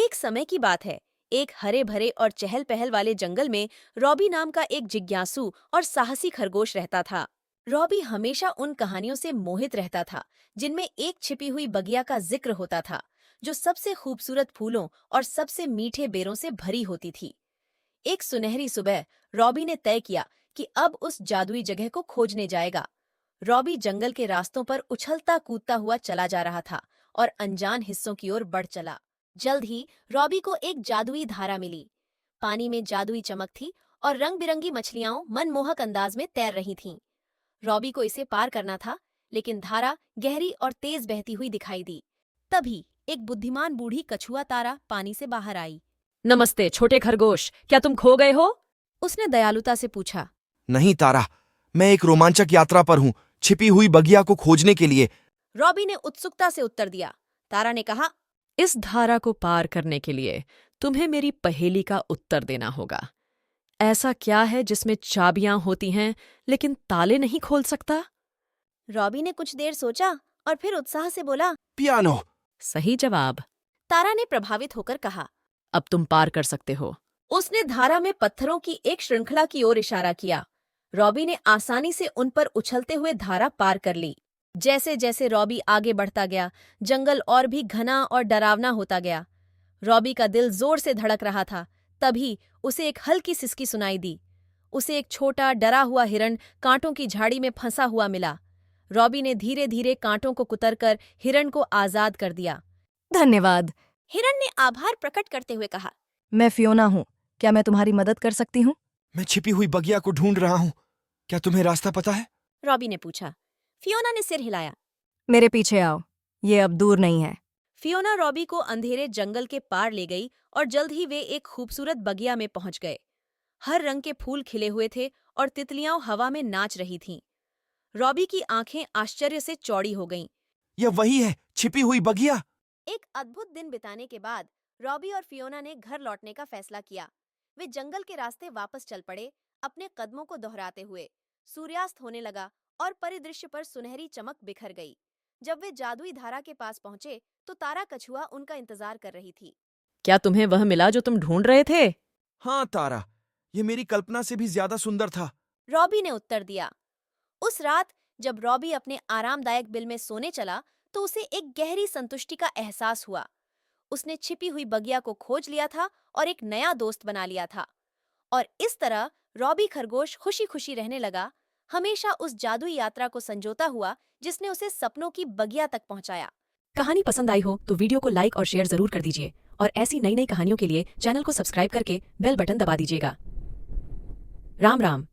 एक समय की बात है। एक हरे भरे और चहल पहल वाले जंगल में रॉबी नाम का एक जिज्ञासु और साहसी खरगोश रहता था। रॉबी हमेशा उन कहानियों से मोहित रहता था जिनमें एक छिपी हुई बगिया का जिक्र होता था, जो सबसे खूबसूरत फूलों और सबसे मीठे बेरों से भरी होती थी। एक सुनहरी सुबह रॉबी ने तय किया कि अब उस जादुई जगह को खोजने जाएगा। रॉबी जंगल के रास्तों पर उछलता कूदता हुआ चला जा रहा था और अनजान हिस्सों की ओर बढ़ चला। जल्द ही रॉबी को एक जादुई धारा मिली। पानी में जादुई चमक थी और रंग बिरंगी मछलियां मनमोहक अंदाज में तैर रही थीं। रॉबी को इसे पार करना था, लेकिन धारा गहरी और तेज बहती हुई दिखाई दी। तभी एक बुद्धिमान बूढ़ी कछुआ तारा पानी से बाहर आई। नमस्ते छोटे खरगोश, क्या तुम खो गए हो? उसने दयालुता से पूछा। नहीं तारा, मैं एक रोमांचक यात्रा पर हूँ, छिपी हुई बगिया को खोजने के लिए। रॉबी ने उत्सुकता से उत्तर दिया। तारा ने कहा, इस धारा को पार करने के लिए तुम्हें मेरी पहेली का उत्तर देना होगा। ऐसा क्या है जिसमें चाबियां होती हैं लेकिन ताले नहीं खोल सकता? रॉबी ने कुछ देर सोचा और फिर उत्साह से बोला, पियानो। सही जवाब। तारा ने प्रभावित होकर कहा। अब तुम पार कर सकते हो। उसने धारा में पत्थरों की एक श्रृंखला की ओर इशारा किया। रॉबी ने आसानी से उन पर उछलते हुए धारा पार कर ली। जैसे जैसे रॉबी आगे बढ़ता गया, जंगल और भी घना और डरावना होता गया। रॉबी का दिल जोर से धड़क रहा था। तभी उसे एक हल्की सिसकी सुनाई दी। उसे एक छोटा डरा हुआ हिरण कांटों की झाड़ी में फंसा हुआ मिला। रॉबी ने धीरे धीरे कांटों को कुतरकर हिरण को आजाद कर दिया। धन्यवाद। हिरण ने आभार प्रकट करते हुए कहा, मैं फियोना हूँ। क्या मैं तुम्हारी मदद कर सकती हूँ? मैं छिपी हुई बगिया को ढूंढ रहा हूँ। क्या तुम्हें रास्ता पता है? रॉबी ने पूछा। फियोना ने सिर हिलाया। मेरे पीछे आओ, ये अब दूर नहीं है। फियोना रॉबी को अंधेरे जंगल के पार ले गई और जल्द ही वे एक खूबसूरत बगिया में पहुंच गए। हर रंग के फूल खिले हुए थे और तितलियां हवा में नाच रही थीं। रॉबी की आंखें आश्चर्य से चौड़ी हो गईं। यह वही है, छिपी हुई बगिया। एक अद्भुत दिन बिताने के बाद रॉबी और फियोना ने घर लौटने का फैसला किया। वे जंगल के रास्ते वापस चल पड़े, अपने कदमों को दोहराते हुए। सूर्यास्त होने लगा और परिदृश्य पर सुनहरी चमक बिखर गई। जब वे जादुई धारा के पास पहुंचे तो तारा कछुआ उनका इंतजार कर रही थी। क्या तुम्हें वह मिला जो तुम ढूंढ रहे थे? हाँ तारा, ये मेरी कल्पना से भी ज्यादा सुंदर था। रॉबी ने उत्तर दिया। उस रात जब रॉबी अपने आरामदायक बिल में सोने चला तो उसे एक गहरी संतुष्टि का एहसास हुआ। उसने छिपी हुई बगिया को खोज लिया था और एक नया दोस्त बना लिया था। और इस तरह रॉबी खरगोश खुशी खुशी रहने लगा, हमेशा उस जादुई यात्रा को संजोता हुआ जिसने उसे सपनों की बगिया तक पहुंचाया। कहानी पसंद आई हो तो वीडियो को लाइक और शेयर जरूर कर दीजिए और ऐसी नई नई कहानियों के लिए चैनल को सब्सक्राइब करके बेल बटन दबा दीजिएगा। राम राम।